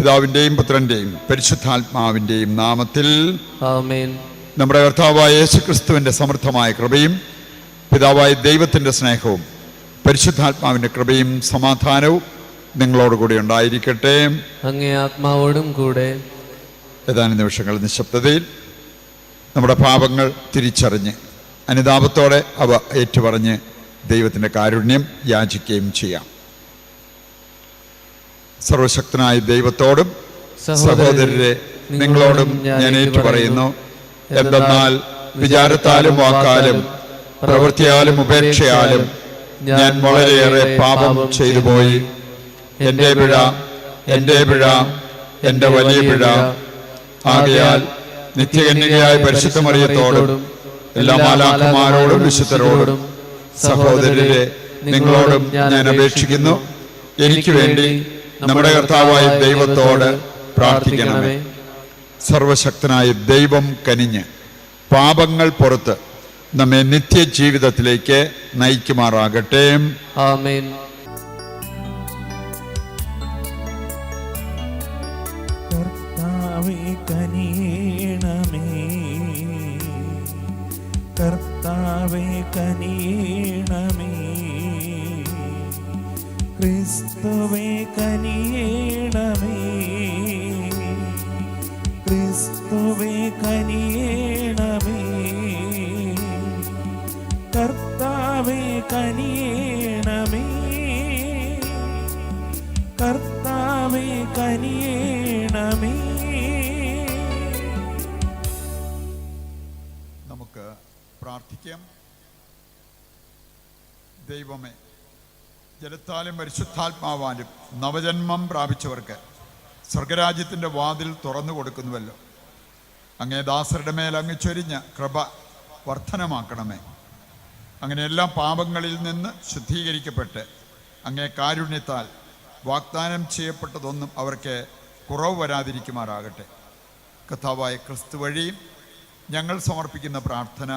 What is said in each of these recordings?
പിതാവിൻ്റെയും പുത്രൻ്റെയും പരിശുദ്ധാത്മാവിൻ്റെയും നാമത്തിൽ ആമേൻ. നമ്മുടെ കർത്താവായ യേശുക്രിസ്തുവിൻ്റെ സമൃദ്ധമായ കൃപയും പിതാവായ ദൈവത്തിൻ്റെ സ്നേഹവും പരിശുദ്ധാത്മാവിൻ്റെ കൃപയും സമാധാനവും നിങ്ങളോടുകൂടി ഉണ്ടായിരിക്കട്ടെ. അങ്ങേ ആത്മാവോടും കൂടെ. ഏതാനും നിമിഷങ്ങൾ നിശബ്ദതയിൽ നമ്മുടെ പാപങ്ങൾ തിരിച്ചറിഞ്ഞ് അനുതാപത്തോടെ അവ ഏറ്റുപറഞ്ഞ് ദൈവത്തിൻ്റെ കാരുണ്യം യാചിക്കുകയും ചെയ്യാം. സർവശക്തനായ ദൈവത്തോടും സഹോദരരെ നിങ്ങളോടും ഞാൻ ഏറ്റുപറയുന്നു. എന്തെന്നാൽ വിചാരത്താലും വാക്കാലും പ്രവൃത്തിയാലും ഉപേക്ഷയാലും ഞാൻ വളരെയേറെ പാപം ചെയ്തു പോയി. എൻ്റെ പിഴ, എൻ്റെ പിഴ, എൻ്റെ വലിയ പിഴ. ആകയാൽ നിത്യകന്യകയായ പരിശുദ്ധ മറിയത്തോടും എല്ലാ മാലാഖമാരോടും വിശുദ്ധരോടും സഹോദരരെ നിങ്ങളോടും ഞാൻ അപേക്ഷിക്കുന്നു, എനിക്ക് വേണ്ടി നമ്മുടെ കർത്താവായ ദൈവത്തോട് പ്രാർത്ഥിക്കണമേ. സർവശക്തനായ ദൈവം കനിഞ്ഞ് പാപങ്ങൾ പുറത്ത് നമ്മെ നിത്യജീവിതത്തിലേക്ക് നയിക്കുമാറാകട്ടെ. ആമേൻ. കർത്താവേ കനിയണമേ, കർത്താവേ കനിയണമേ, ക്രിസ്തുവേ കനിയണമേ, ക്രിസ്തുവേ കനിയണമേ, കർത്താവേ കനിയണമേ, കർത്താവേ കനിയണമേ. നമുക്ക് പ്രാർത്ഥിക്കാം. ദൈവമേ, ജലത്താലും പരിശുദ്ധാത്മാവാലും നവജന്മം പ്രാപിച്ചവർക്ക് സ്വർഗരാജ്യത്തിൻ്റെ വാതിൽ തുറന്നു കൊടുക്കുന്നുവല്ലോ. അങ്ങേ ദാസരുടെ മേൽ അങ്ങ് ചൊരിഞ്ഞ കൃപ വർധനമാക്കണമേ. അങ്ങനെ എല്ലാ പാപങ്ങളിൽ നിന്ന് ശുദ്ധീകരിക്കപ്പെട്ട് അങ്ങേ കാരുണ്യത്താൽ വാഗ്ദാനം ചെയ്യപ്പെട്ടതൊന്നും അവർക്ക് കുറവ് വരാതിരിക്കുമാറാകട്ടെ. കർത്താവായ ക്രിസ്തു വഴിയും ഞങ്ങൾ സമർപ്പിക്കുന്ന പ്രാർത്ഥന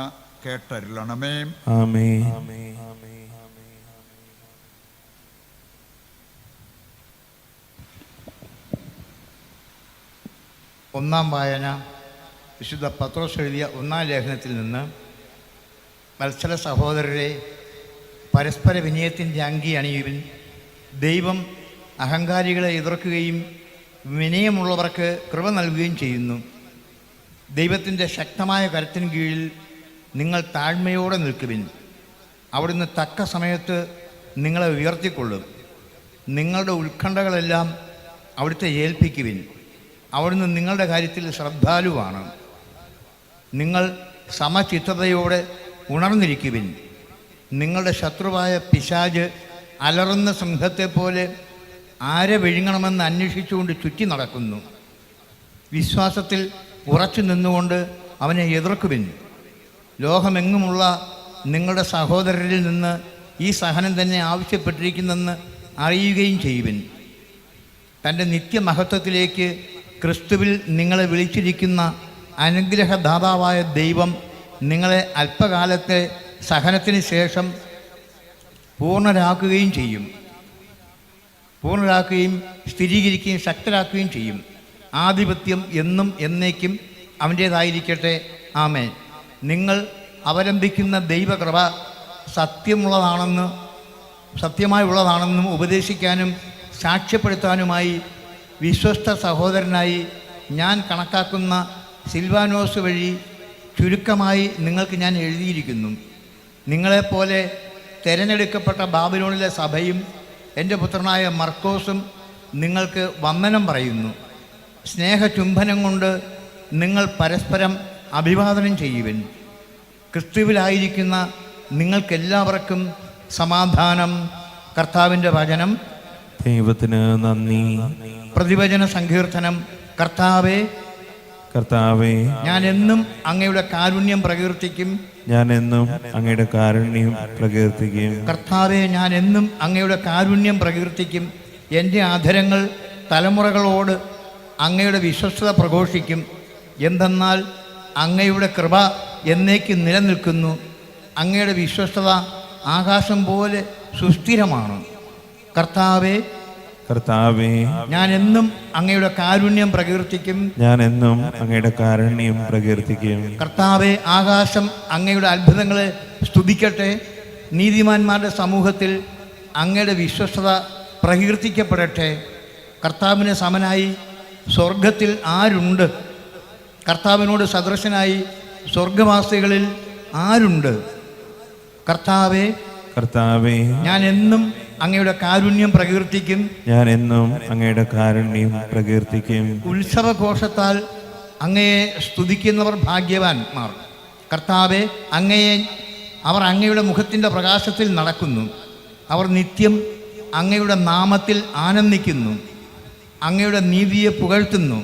കേട്ടരുളണമേ. ആമേൻ. ഒന്നാം വായന വിശുദ്ധ പത്രോസ് എഴുതിയ ഒന്നാം ലേഖനത്തിൽ നിന്ന്. വത്സല സഹോദരരെ, പരസ്പര വിനയത്തിൻ്റെ അങ്കി അണിയുവിൻ. ദൈവം അഹങ്കാരികളെ എതിർക്കുകയും വിനയമുള്ളവർക്ക് കൃപ നൽകുകയും ചെയ്യുന്നു. ദൈവത്തിൻ്റെ ശക്തമായ കരത്തിന് കീഴിൽ നിങ്ങൾ താഴ്മയോടെ നിൽക്കുവിൻ. അവിടുന്ന് തക്ക സമയത്ത് നിങ്ങളെ ഉയർത്തിക്കൊള്ളും. നിങ്ങളുടെ ഉത്കണ്ഠകളെല്ലാം അവിടുത്തെ ഏൽപ്പിക്കുവിൻ. അവിടുന്ന് നിങ്ങളുടെ കാര്യത്തിൽ ശ്രദ്ധാലുവാണ്. നിങ്ങൾ സമചിത്തതയോടെ ഉണർന്നിരിക്കുവിൻ. നിങ്ങളുടെ ശത്രുവായ പിശാച് അലറുന്ന സിംഹത്തെപ്പോലെ ആരെ വിഴുങ്ങണമെന്ന് അന്വേഷിച്ചുകൊണ്ട് ചുറ്റി നടക്കുന്നു. വിശ്വാസത്തിൽ ഉറച്ചു നിന്നുകൊണ്ട് അവനെ എതിർക്കുവിൻ. ലോകമെങ്ങുമുള്ള നിങ്ങളുടെ സഹോദരരിൽ നിന്ന് ഈ സഹനം തന്നെ ആവശ്യപ്പെട്ടിരിക്കുന്നെന്ന് അറിയുകയും ചെയ്യുവിൻ. തൻ്റെ നിത്യമഹത്വത്തിലേക്ക് ക്രിസ്തുവിൽ നിങ്ങളെ വിളിച്ചിരിക്കുന്ന അനുഗ്രഹദാതാവായ ദൈവം നിങ്ങളെ അല്പകാലത്തെ സഹനത്തിന് ശേഷം പൂർണ്ണരാക്കുകയും സ്ഥിരീകരിക്കുകയും ശക്തരാക്കുകയും ചെയ്യും. ആധിപത്യം എന്നും എന്നേക്കും അവൻ്റേതായിരിക്കട്ടെ. ആമേൻ. നിങ്ങൾ അവലംബിക്കുന്ന ദൈവകൃപ സത്യമായുള്ളതാണെന്നും ഉപദേശിക്കാനും സാക്ഷ്യപ്പെടുത്താനുമായി വിശ്വസ്ത സഹോദരനായി ഞാൻ കണക്കാക്കുന്ന സിൽവാനോസ് വഴി ചുരുക്കമായി നിങ്ങൾക്ക് ഞാൻ എഴുതിയിരിക്കുന്നു. നിങ്ങളെപ്പോലെ തിരഞ്ഞെടുക്കപ്പെട്ട ബാബിലോണിലെ സഭയും എൻ്റെ പുത്രനായ മർക്കോസും നിങ്ങൾക്ക് വന്ദനം പറയുന്നു. സ്നേഹചുംബനം കൊണ്ട് നിങ്ങൾ പരസ്പരം അഭിവാദനം ചെയ്യുവിൻ. ക്രിസ്തുവിലായിരിക്കുന്ന നിങ്ങൾക്കെല്ലാവർക്കും സമാധാനം. കർത്താവിൻ്റെ വചനം. ദൈവത്തിന് നന്ദി. പ്രതിവചന സങ്കീർത്തനം. കർത്താവേ, ഞാൻ എന്നും അങ്ങയുടെ കാരുണ്യം പ്രകീർത്തിക്കും. കർത്താവേ, ഞാൻ എന്നും അങ്ങയുടെ കാരുണ്യം പ്രകീർത്തിക്കും. എൻ്റെ അധരങ്ങൾ തലമുറകളോട് അങ്ങയുടെ വിശ്വസ്തത പ്രഘോഷിക്കും. എന്തെന്നാൽ അങ്ങയുടെ കൃപ എന്നേക്ക് നിലനിൽക്കുന്നു. അങ്ങയുടെ വിശ്വസ്തത ആകാശം പോലെ സുസ്ഥിരമാണ്. കർത്താവേ, കർത്താവേ, ഞാൻ എന്നും അങ്ങയുടെ കാരുണ്യം പ്രകീർത്തിക്കും. ഞാൻ എന്നും അങ്ങയുടെ കാരുണ്യം പ്രകീർത്തിക്കും. കർത്താവെ, ആകാശം അങ്ങയുടെ അത്ഭുതങ്ങളെ സ്തുതിക്കട്ടെ. നീതിമാന്മാരുടെ സമൂഹത്തിൽ അങ്ങയുടെ വിശ്വസ്തത പ്രകീർത്തിക്കപ്പെടട്ടെ. കർത്താവിന് സമനായി സ്വർഗത്തിൽ ആരുണ്ട്? കർത്താവിനോട് സദൃശനായി സ്വർഗവാസികളിൽ ആരുണ്ട്? കർത്താവെ, ഞാൻ എന്നും അങ്ങയുടെ കാരുണ്യം പ്രകീർത്തിക്കും. ഞാൻ എന്നും അങ്ങയുടെ കാരുണ്യം പ്രകീർത്തിക്കും. ഉത്സവഘോഷത്താൽ അങ്ങയെ സ്തുതിക്കുന്നവർ ഭാഗ്യവാന്മാർ. കർത്താവെ, അവർ അങ്ങയുടെ മുഖത്തിൻ്റെ പ്രകാശത്തിൽ നടക്കുന്നു. അവർ നിത്യം അങ്ങയുടെ നാമത്തിൽ ആനന്ദിക്കുന്നു, അങ്ങയുടെ നീതിയെ പുകഴ്ത്തുന്നു.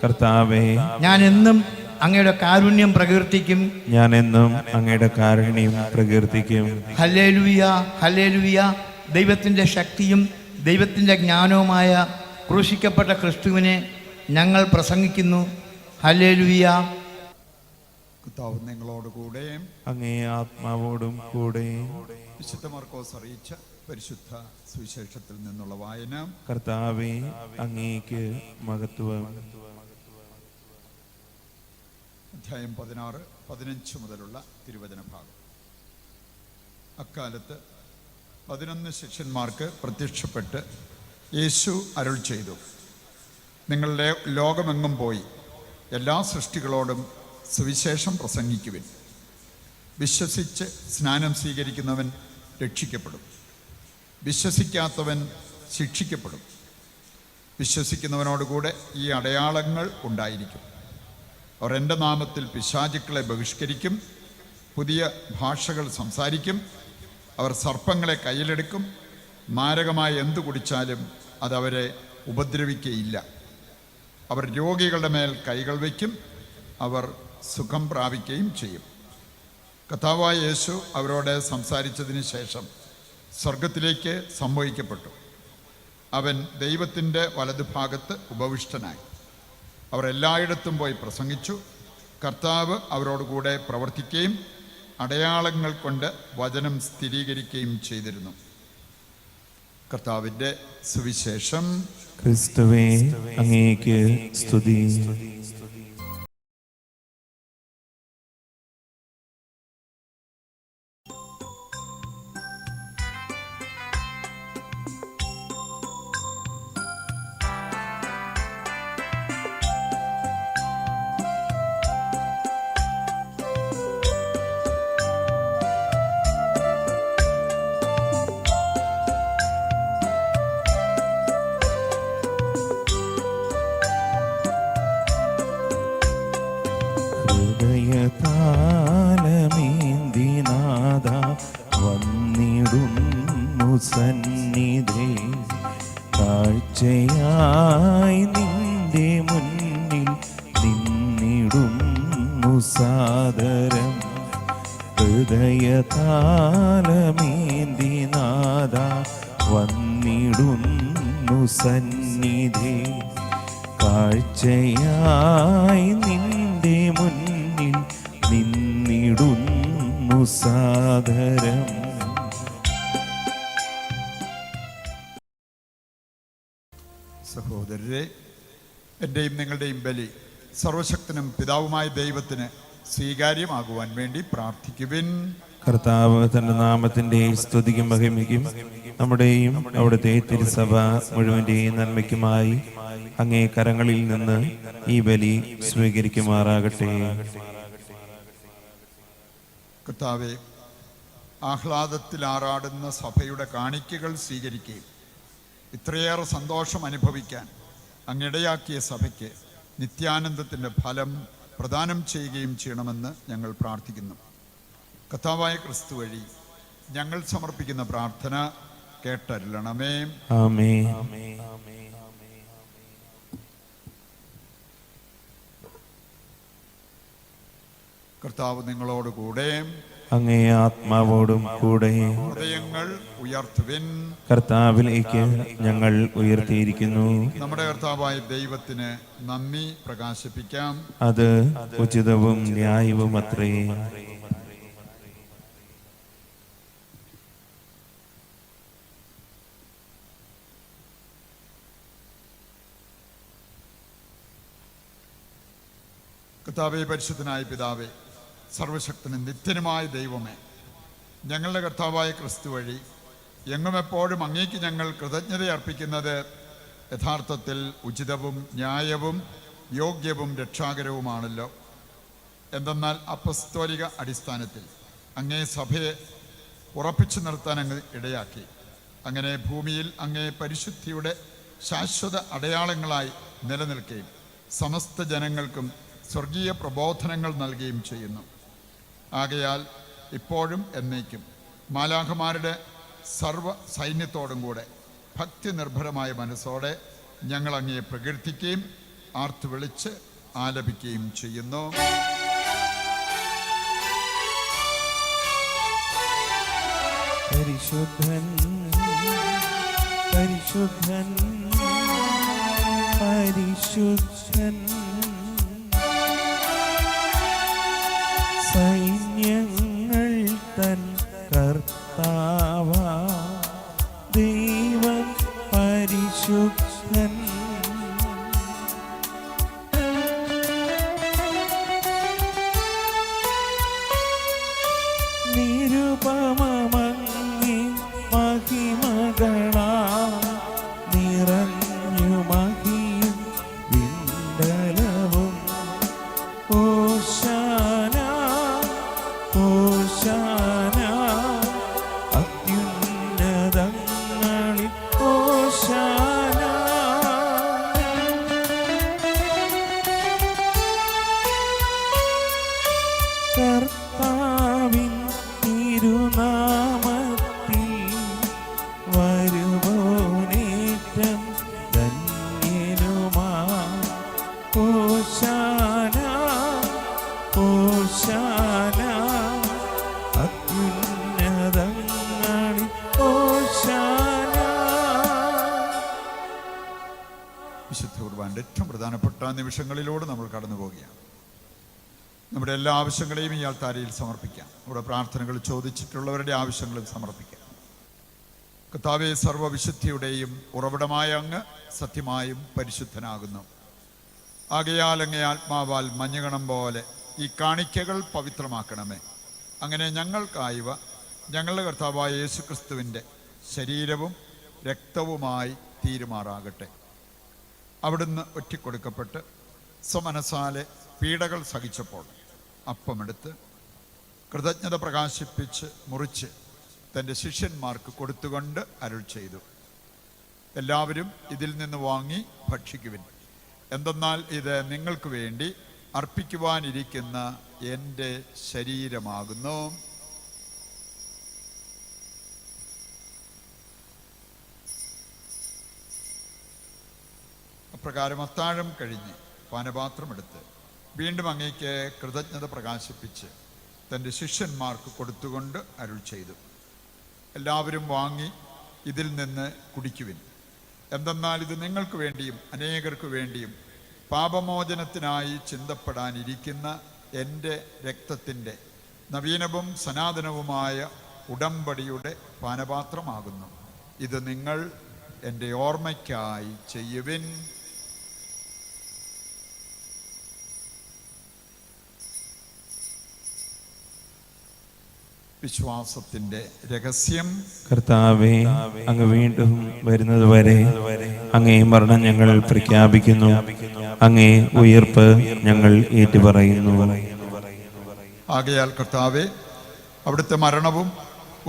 കർത്താവെ, ഞാൻ എന്നും അങ്ങയുടെ കാരുണ്യം പ്രകീർത്തിക്കും. ഞാൻ എന്നും അങ്ങയുടെ കാരുണ്യം പ്രകീർത്തിക്കും. Hallelujah, hallelujah. ദൈവത്തിൻ്റെ ശക്തിയും ദൈവത്തിൻ്റെ ജ്ഞാനവുമായ ക്രൂശിക്കപ്പെട്ട ക്രിസ്തുവിനെ ഞങ്ങൾ പ്രസംഗിക്കുന്നു. ഹല്ലേലൂയ. കർത്താവ് നിങ്ങളോട് കൂടെ, അങ്ങേ ആത്മാവോടും കൂടെ. വിശുദ്ധ മർക്കോസ് അറിയിച്ച പരിശുദ്ധ സുവിശേഷത്തിൽ നിന്നുള്ള വായന. കർത്താവേ, അങ്ങേക്ക് മഹത്വം. അധ്യായം 16, 15 മുതലുള്ള തിരുവചന ഭാഗം. അക്കാലത്ത് 11 ശിഷ്യന്മാർക്ക് പ്രത്യക്ഷപ്പെട്ട് യേശു അരുൾ ചെയ്തു, നിങ്ങളുടെ ലോകമെങ്ങും പോയി എല്ലാ സൃഷ്ടികളോടും സുവിശേഷം പ്രസംഗിക്കുവിൻ. വിശ്വസിച്ച് സ്നാനം സ്വീകരിക്കുന്നവൻ രക്ഷിക്കപ്പെടും, വിശ്വസിക്കാത്തവൻ ശിക്ഷിക്കപ്പെടും. വിശ്വസിക്കുന്നവനോടുകൂടെ ഈ അടയാളങ്ങൾ ഉണ്ടായിരിക്കും. അവർ എൻ്റെ നാമത്തിൽ പിശാചുക്കളെ ബഹിഷ്കരിക്കും, പുതിയ ഭാഷകൾ സംസാരിക്കും, അവർ സർപ്പങ്ങളെ കയ്യിലെടുക്കും, മാരകമായ എന്തു കുടിച്ചാലും അതവരെ ഉപദ്രവിക്കുകയില്ല. അവർ രോഗികളുടെ മേൽ കൈകൾ വയ്ക്കും, അവർ സുഖം പ്രാപിക്കുകയും ചെയ്യും. കർത്താവായ യേശു അവരോട് സംസാരിച്ചതിന് ശേഷം സ്വർഗത്തിലേക്ക് സംവഹിക്കപ്പെട്ടു. അവൻ ദൈവത്തിൻ്റെ വലതുഭാഗത്ത് ഉപവിഷ്ടനായി. അവർ എല്ലായിടത്തും പോയി പ്രസംഗിച്ചു. കർത്താവ് അവരോടുകൂടെ പ്രവർത്തിക്കുകയും അടയാളങ്ങൾ കൊണ്ട് വചനം സ്ഥിരീകരിക്കുകയും ചെയ്തിരുന്നു. കർത്താവിൻ്റെ സുവിശേഷം. ക്രിസ്തുവേ, അങ്ങേക്ക് സ്തുതി. ഹൃദയതാലമേന്തിനാഥ വന്നിടുന്നു സന്നിധേ, കാഴ്ചയായി നിന്റെ മുന്നിൽ നിന്നിടുന്നു സാദരം. ഹൃദയതാലമേന്തിനാഥ വന്നിടുന്നു സന്നിധേ, കാഴ്ചയായി നിന്റെ മുന്നിൽ നിന്നിടുന്നു സാദരം. സഹോദരരെ, എൻ്റെയും നിങ്ങളുടെയും ബലി സർവശക്തനും പിതാവുമായ ദൈവത്തിന് സ്വീകാര്യമാകുവാൻ വേണ്ടി പ്രാർത്ഥിക്കുവിൻ. കർത്താവ് തന്റെ നാമത്തിന്റെ സ്തുതിക്കും മഹിമയ്ക്കും നമ്മുടെയും അവിടുത്തെ തിരുസഭ മുഴുവന്റെയും നന്മയ്ക്കുമായി അങ്ങേ കരങ്ങളിൽ നിന്ന് ഈ ബലി സ്വീകരിക്കുമാറാകട്ടെ. കർത്താവെ, ആഹ്ലാദത്തിൽ ആറാടുന്ന സഭയുടെ കാണിക്കകൾ സ്വീകരിക്കുകയും ഇത്രയേറെ സന്തോഷം അനുഭവിക്കാൻ അങ്ങിടയാക്കിയ സഭയ്ക്ക് നിത്യാനന്ദത്തിൻ്റെ ഫലം പ്രദാനം ചെയ്യുകയും ചെയ്യണമെന്ന് ഞങ്ങൾ പ്രാർത്ഥിക്കുന്നു. കർത്താവായ ക്രിസ്തു വഴി ഞങ്ങൾ സമർപ്പിക്കുന്ന പ്രാർത്ഥന കേട്ടരുളണമേ. ആമേൻ. കർത്താവ് നിങ്ങളോട് കൂടെ, അങ്ങേ ആത്മാവോടും കൂടെ. ഹൃദയങ്ങൾ ഉയർത്തുവിൻ. കർത്താവിലേക്ക് ഞങ്ങൾ ഉയർത്തിയിരിക്കുന്നു. നമ്മുടെ കർത്താവായ ദൈവത്തിന് നന്ദി പ്രകാശിപ്പിക്കാം. അത് ഉചിതവും ന്യായവും അത്രേ. കർത്താവേ, പരിശുദ്ധനായ പിതാവേ, സർവശക്തനും നിത്യനുമായ ദൈവമേ, ഞങ്ങളുടെ കർത്താവായ ക്രിസ്തു വഴി എങ്ങും എപ്പോഴും അങ്ങേക്ക് ഞങ്ങൾ കൃതജ്ഞത അർപ്പിക്കുന്നത് യഥാർത്ഥത്തിൽ ഉചിതവും ന്യായവും യോഗ്യവും രക്ഷാകരവുമാണല്ലോ. എന്തെന്നാൽ അപ്പസ്തോലിക അടിസ്ഥാനത്തിൽ അങ്ങേ സഭയെ ഉറപ്പിച്ചു നിർത്താൻ അങ്ങ് ഇടയാക്കി. അങ്ങനെ ഭൂമിയിൽ അങ്ങേ പരിശുദ്ധിയുടെ ശാശ്വത അടയാളങ്ങളായി നിലനിൽക്കുകയും സമസ്ത ജനങ്ങൾക്കും സ്വർഗീയ പ്രബോധനങ്ങൾ നൽകുകയും ചെയ്യുന്നു. ആകയാൽ ഇപ്പോഴും എന്നേക്കും മാലാഖമാരുടെ സർവ സൈന്യത്തോടും കൂടെ ഭക്തി നിർഭരമായ മനസ്സോടെ ഞങ്ങൾ അങ്ങയെ പ്രകീർത്തിക്കുകയും ആർത്തു വിളിച്ച് ആലപിക്കുകയും ചെയ്യുന്നു. പരിശുദ്ധൻ പരിശുദ്ധൻ പരിശുദ്ധൻ, സൈന്യങ്ങൾ തൻ കർത്താവ ദൈവം പരിശുദ്ധൻ. നിരുപമങ്ങി മഹിമകളാ നിറഞ്ഞു മഹിയും വിണ്ടലവും. ഓശാന ഓശാന അത്യുന്നതങ്ങളിൽ ഓശാന. കർത്താവിൻ തിരുനാമത്തിൽ വരുവോനേറ്റം ധന്യനുമാ. ഓശാന ഓശാന അത്യുന്നതങ്ങളിൽ ഓശാന. വിശുദ്ധ കുർബാനയുടെ ഏറ്റവും പ്രധാനപ്പെട്ട നിമിഷങ്ങളിലൂടെ നമ്മൾ കടന്നു പോവുകയാണ്. നമ്മുടെ എല്ലാ ആവശ്യങ്ങളെയും ഈ ആൾത്താരയിൽ സമർപ്പിക്കാം. നമ്മുടെ പ്രാർത്ഥനകൾ ചോദിച്ചിട്ടുള്ളവരുടെ ആവശ്യങ്ങളും സമർപ്പിക്കാം. കർത്താവേ, സർവ്വവിശുദ്ധിയുടെയും ഉറവിടമായ അങ്ങ് സത്യമായും പരിശുദ്ധനാകുന്നു. ആകയാൽ അങ്ങേ ആത്മാവാൽ മഞ്ഞുകണം പോലെ ഈ കാണിക്കകൾ പവിത്രമാക്കണമേ. അങ്ങനെ ഞങ്ങൾക്കായവ ഞങ്ങളുടെ കർത്താവായ യേശുക്രിസ്തുവിൻ്റെ ശരീരവും രക്തവുമായി തീരുമാറാകട്ടെ. അവിടുന്ന് ഒറ്റിക്കൊടുക്കപ്പെട്ട് സ്വമനസാലെ പീഡകൾ സഹിച്ചപ്പോൾ അപ്പമെടുത്ത് കൃതജ്ഞത പ്രകാശിപ്പിച്ച് മുറിച്ച് തൻ്റെ ശിഷ്യന്മാർക്ക് കൊടുത്തുകൊണ്ട് അരുൾ ചെയ്തു, എല്ലാവരും ഇതിൽ നിന്ന് വാങ്ങി ഭക്ഷിക്കുവിൻ. എന്തെന്നാൽ ഇത് നിങ്ങൾക്ക് വേണ്ടി അർപ്പിക്കുവാനിരിക്കുന്ന എൻ്റെ ശരീരമാകുന്നു. അപ്രകാരം അത്താഴം കഴിഞ്ഞ് പാനപാത്രമെടുത്ത് വീണ്ടും അങ്ങേക്ക് കൃതജ്ഞത പ്രകാശിപ്പിച്ച് തൻ്റെ ശിഷ്യന്മാർക്ക് കൊടുത്തുകൊണ്ട് അരുൾ ചെയ്തു, എല്ലാവരും വാങ്ങി ഇതിൽ നിന്ന് കുടിക്കുവിൻ. എന്തെന്നാൽ ഇത് നിങ്ങൾക്ക് വേണ്ടിയും അനേകർക്ക് വേണ്ടിയും പാപമോചനത്തിനായി ചിന്തപ്പെടാനിരിക്കുന്ന എൻ്റെ രക്തത്തിൻ്റെ നവീനവും സനാതനവുമായ ഉടമ്പടിയുടെ പാനപാത്രമാകുന്നു. ഇത് നിങ്ങൾ എൻ്റെ ഓർമ്മയ്ക്കായി ചെയ്യുവിൻ. വിശ്വാസത്തിന്റെ രഹസ്യം. കർത്താവേ, അങ്ങ് വീണ്ടും വരുന്നതുവരെ അങ്ങേ മരണം ഞങ്ങൾ പ്രഖ്യാപിക്കുന്നു, അങ്ങേ ഉയർപ്പ് ഞങ്ങൾ ഏറ്റുപറയുന്നു. ആകയാൽ കർത്താവേ, അവിടുത്തെ മരണവും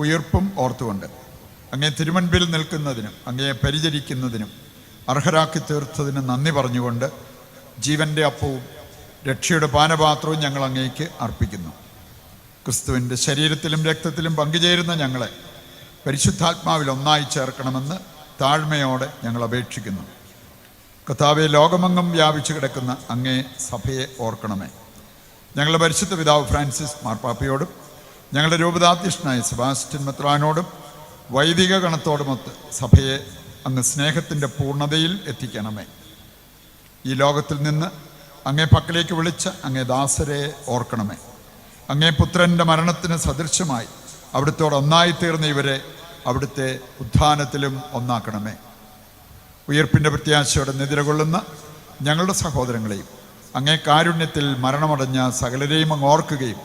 ഉയർപ്പും ഓർത്തുകൊണ്ട് അങ്ങേ തിരുമുൻപിൽ നിൽക്കുന്നതിനും അങ്ങയെ പരിചരിക്കുന്നതിനും അർഹരാക്കി തീർത്തതിന് നന്ദി പറഞ്ഞുകൊണ്ട് ജീവന്റെ അപ്പവും രക്ഷയുടെ പാനപാത്രവും ഞങ്ങൾ അങ്ങേക്ക് അർപ്പിക്കുന്നു. ക്രിസ്തുവിൻ്റെ ശരീരത്തിലും രക്തത്തിലും പങ്കുചേരുന്ന ഞങ്ങളെ പരിശുദ്ധാത്മാവിൽ ഒന്നായി ചേർക്കണമെന്ന് താഴ്മയോടെ ഞങ്ങൾ അപേക്ഷിക്കുന്നു. കർത്താവെ, ലോകമെങ്ങും വ്യാപിച്ചു കിടക്കുന്ന അങ്ങേ സഭയെ ഓർക്കണമേ. ഞങ്ങളുടെ പരിശുദ്ധ പിതാവ് ഫ്രാൻസിസ് മാർപ്പാപ്പയോടും ഞങ്ങളുടെ രൂപതാധ്യക്ഷനായ സെബാസ്റ്റ്യൻ മെത്രാനോടും വൈദിക ഗണത്തോടുമൊത്ത് സഭയെ അങ്ങ് സ്നേഹത്തിൻ്റെ പൂർണ്ണതയിൽ എത്തിക്കണമേ. ഈ ലോകത്തിൽ നിന്ന് അങ്ങേ പക്കലേക്ക് വിളിച്ച അങ്ങേ ദാസരെ ഓർക്കണമേ. അങ്ങേ പുത്രൻ്റെ മരണത്തിന് സദൃശമായി അവിടുത്തോട് ഒന്നായിത്തീർന്ന ഇവരെ അവിടുത്തെ ഉത്ഥാനത്തിലും ഒന്നാക്കണമേ. ഉയർപ്പിൻ്റെ പ്രത്യാശയോടെ നിദ്ര കൊള്ളുന്ന ഞങ്ങളുടെ സഹോദരങ്ങളെയും അങ്ങേ കാരുണ്യത്തിൽ മരണമടഞ്ഞ സകലരെയും അങ്ങ് ഓർക്കുകയും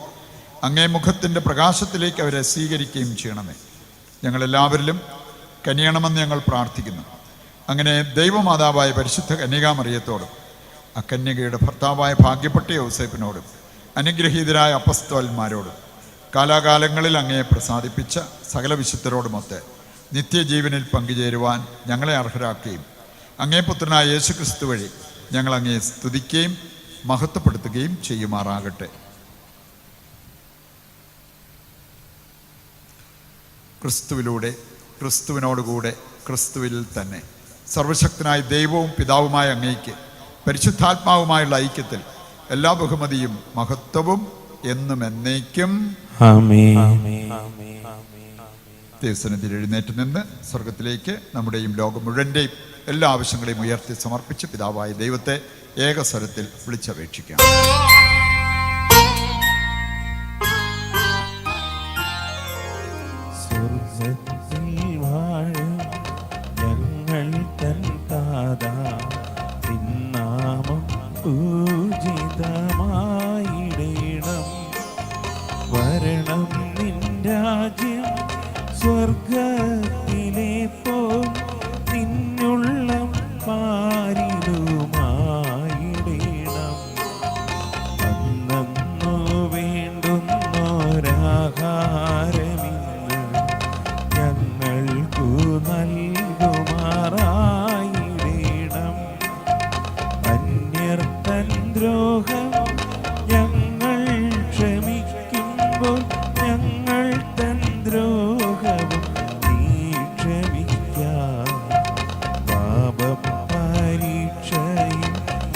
അങ്ങേ മുഖത്തിൻ്റെ പ്രകാശത്തിലേക്ക് അവരെ സ്വീകരിക്കുകയും ചെയ്യണമേ. ഞങ്ങളെല്ലാവരിലും കനിയണമെന്ന് ഞങ്ങൾ പ്രാർത്ഥിക്കുന്നു. അങ്ങനെ ദൈവമാതാവായ പരിശുദ്ധ കന്യകാമറിയത്തോടും അക്കന്യകയുടെ ഭർത്താവായ ഭാഗ്യപ്പെട്ട യോസേപ്പിനോടും അനുഗ്രഹീതരായ അപ്പസ്തോലന്മാരോടും കാലാകാലങ്ങളിൽ അങ്ങയെ പ്രസാദിപ്പിച്ച സകല വിശുദ്ധരോടുമൊത്ത് നിത്യജീവനിൽ പങ്കുചേരുവാൻ ഞങ്ങളെ അർഹരാക്കുകയും അങ്ങേ പുത്രനായ യേശുക്രിസ്തു വഴി ഞങ്ങൾ അങ്ങയെ സ്തുതിക്കുകയും മഹത്വപ്പെടുത്തുകയും ചെയ്യുമാറാകട്ടെ. ക്രിസ്തുവിലൂടെ, ക്രിസ്തുവിനോടുകൂടെ, ക്രിസ്തുവിൽ തന്നെ സർവശക്തനായ ദൈവവും പിതാവുമായ അങ്ങയ്ക്ക് പരിശുദ്ധാത്മാവുമായുള്ള ഐക്യത്തിൽ എല്ലാ ബഹുമതിയും മഹത്വവും എന്നും എന്നേക്കും. ദൈവസന്നിധിയിൽ എഴുന്നേറ്റ് നിന്ന് സ്വർഗത്തിലേക്ക് നമ്മുടെയും ലോകം മുഴുവൻ്റെയും എല്ലാ ആവശ്യങ്ങളെയും ഉയർത്തി സമർപ്പിച്ച് പിതാവായ ദൈവത്തെ ഏകസ്വരത്തിൽ വിളിച്ചപേക്ഷിക്കാം. ഞങ്ങൾ തൻ താതാ തിന്നാമം പൂജിതമായിടേണം. വരണം നിൻ രാജ്യം സ്വർഗത്തിലെ പോൽ നിന്നുള്ളം പാരിലുമായിടേണം. അന്നു വേണ്ടുന്നൊരാഹാരമിന്ന് ഞങ്ങൾക്കു നൽകുമാറായിടേണം. അന്യർ തൻ ദ്രോഹം ഞങ്ങൾ ക്ഷമിക്കുമ്പോൾ ഞങ്ങൾ തൻ ദ്രോഹവും നീ ക്ഷമിക്കാം. പാപപരീക്ഷയിൽ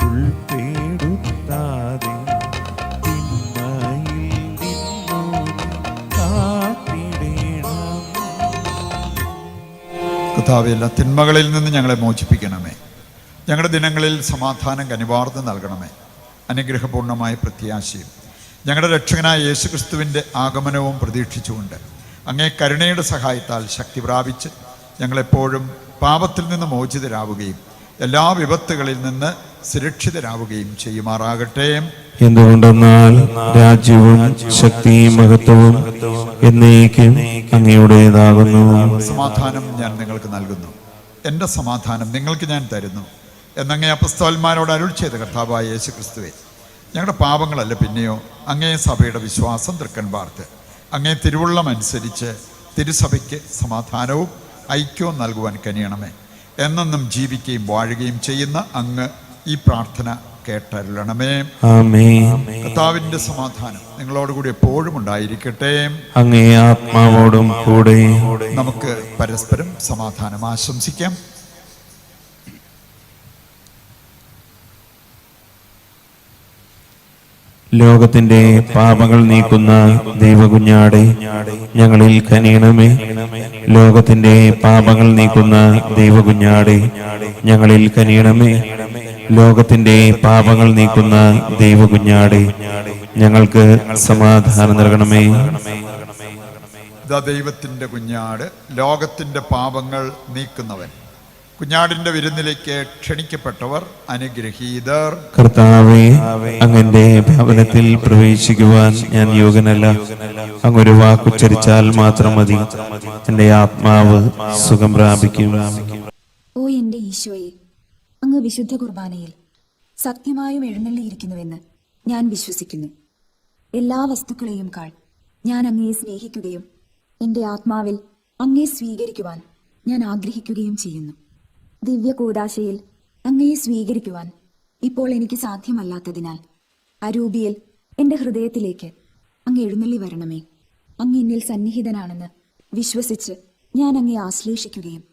ഉൾപ്പെടുത്താതെ തിന്മയിൽ നിന്നു കാത്തിടേണം. കർത്താവേ, എല്ലാ തിന്മകളിൽ നിന്ന് ഞങ്ങളെ മോചിപ്പിക്കണമേ. ഞങ്ങളുടെ ദിനങ്ങളിൽ സമാധാനം കനിവാർന്ന് നൽകണമേ. അനുഗ്രഹപൂർണമായ പ്രത്യാശയും ഞങ്ങളുടെ രക്ഷകനായ യേശുക്രിസ്തുവിൻ്റെ ആഗമനവും പ്രതീക്ഷിച്ചുകൊണ്ട് അങ്ങേ കരുണയുടെ സഹായത്താൽ ശക്തി പ്രാപിച്ച് ഞങ്ങളെപ്പോഴും പാപത്തിൽ നിന്ന് മോചിതരാവുകയും എല്ലാ വിപത്തുകളിൽ നിന്ന് സുരക്ഷിതരാവുകയും ചെയ്യുമാറാകട്ടെ. എന്തുകൊണ്ടെന്നാൽ രാജ്യവും ശക്തിയും മഹത്വവും എന്നേക്കും അങ്ങയുടേതാകുന്നു. സമാധാനം ഞാൻ നിങ്ങൾക്ക് നൽകുന്നു, എൻ്റെ സമാധാനം നിങ്ങൾക്ക് ഞാൻ തരുന്നു എന്നങ്ങേ അപ്പസ്തോലന്മാരോട് അരുൾ ചെയ്ത കർത്താവായ യേശുക്രിസ്തുവേ, ഞങ്ങളുടെ പാപങ്ങളല്ല പിന്നെയോ അങ്ങേ സഭയുടെ വിശ്വാസം തൃക്കൺ പാർത്ത് അങ്ങേ തിരുവുള്ളം അനുസരിച്ച് തിരുസഭയ്ക്ക് സമാധാനവും ഐക്യവും നൽകുവാൻ കനിയണമേ. എന്നെന്നും ജീവിക്കുകയും വാഴുകയും ചെയ്യുന്ന അങ്ങ് ഈ പ്രാർത്ഥന കേട്ടരുളണമേ. കർത്താവിൻ്റെ സമാധാനം നിങ്ങളോടുകൂടി എപ്പോഴും ഉണ്ടായിരിക്കട്ടെ. അങ്ങേ ആത്മാവോടും കൂടെ. നമുക്ക് പരസ്പരം സമാധാനം ആശംസിക്കാം. ലോകത്തിന്റെ പാപങ്ങൾ നീക്കുന്ന ദൈവകുഞ്ഞാടെ ഞങ്ങളിൽ കനിയണമേ. ലോകത്തിന്റെ പാപങ്ങൾ നീക്കുന്ന ദൈവകുഞ്ഞാടെ ഞങ്ങളിൽ കനിയണമേ. ലോകത്തിന്റെ പാപങ്ങൾ നീക്കുന്ന ദൈവകുഞ്ഞാടെ ഞങ്ങൾക്ക് സമാധാനം നൽകണമേ. ഇതാ ദൈവത്തിൻ്റെ കുഞ്ഞാട്, ലോകത്തിൻ്റെ പാപങ്ങൾ നീക്കുന്നവൻ. കുഞ്ഞാടിന്റെ വിരുന്നിലേക്ക് ക്ഷണിക്കപ്പെട്ടവർ അനുഗ്രഹീതർ. കർത്താവേ, അങ്ങന്റെ ഭവനത്തിൽ പ്രവേശിക്കുവാൻ ഞാൻ യോഗ്യനല്ല. അങ്ങൊരു വാക്കുച്ചരിച്ചാൽ മാത്രം മതി, എന്റെ ആത്മാവ് സുഖം പ്രാപിക്കും. ഓ എന്റെ ഈശോയെ, അങ്ങ് വിശുദ്ധ കുർബാനയിൽ സത്യമായും എഴുന്നള്ളിയിരിക്കുന്നുവെന്ന് ഞാൻ വിശ്വസിക്കുന്നു. എല്ലാ വസ്തുക്കളെയും കാൾ ഞാൻ അങ്ങയെ സ്നേഹിക്കുകയും എന്റെ ആത്മാവിൽ അങ്ങയെ സ്വീകരിക്കുവാൻ ഞാൻ ആഗ്രഹിക്കുകയും ചെയ്യുന്നു. ദിവ്യ കൂദാശയിൽ അങ്ങയെ സ്വീകരിക്കുവാൻ ഇപ്പോൾ എനിക്ക് സാധ്യമല്ലാത്തതിനാൽ അരൂപിയിൽ എന്റെ ഹൃദയത്തിലേക്ക് അങ്ങ് എഴുന്നള്ളി വരണമേ. അങ്ങ് എന്നിൽ സന്നിഹിതനാണെന്ന് വിശ്വസിച്ച് ഞാൻ അങ്ങയെ ആശ്ലേഷിക്കുകയും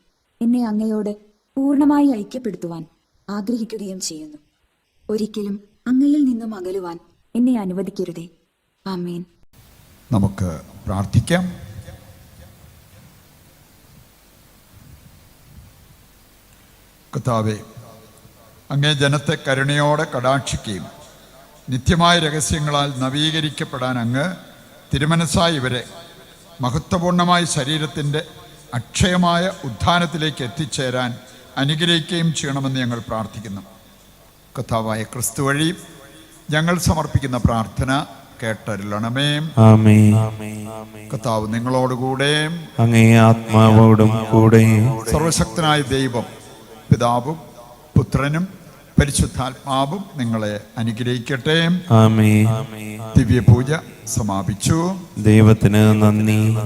എന്നെ അങ്ങയോട് പൂർണ്ണമായി ഐക്യപ്പെടുത്തുവാൻ ആഗ്രഹിക്കുകയും ചെയ്യുന്നു. ഒരിക്കലും അങ്ങയിൽ നിന്നും അകലുവാൻ എന്നെ അനുവദിക്കരുതേ. ആമേൻ. നമുക്ക് പ്രാർത്ഥിക്കാം. കർത്താവേ, അങ്ങേ ജനത്തെ കരുണയോടെ കടാക്ഷിക്കുകയും നിത്യമായ രഹസ്യങ്ങളാൽ നവീകരിക്കപ്പെടാൻ അങ്ങ് തിരുമനസ്സായി ഇവരെ മഹത്വപൂർണമായ ശരീരത്തിൻ്റെ അക്ഷയമായ ഉത്ഥാനത്തിലേക്ക് എത്തിച്ചേരാൻ അനുഗ്രഹിക്കുകയും ചെയ്യണമെന്ന് ഞങ്ങൾ പ്രാർത്ഥിക്കുന്നു. കർത്താവായ ക്രിസ്തു വഴി ഞങ്ങൾ സമർപ്പിക്കുന്ന പ്രാർത്ഥന കേട്ടരുളണമേ. ആമേൻ. കർത്താവ് നിങ്ങളോടുകൂടെ, അങ്ങേ ആത്മാവോടും കൂടെ. സർവശക്തനായ ദൈവം പിതാവും പുത്രനും പരിശുദ്ധാത്മാവും നിങ്ങളെ അനുഗ്രഹിക്കട്ടെ. ആമേൻ. ദിവ്യപൂജ സമാപിച്ചു. ദൈവത്തിന് നന്ദി.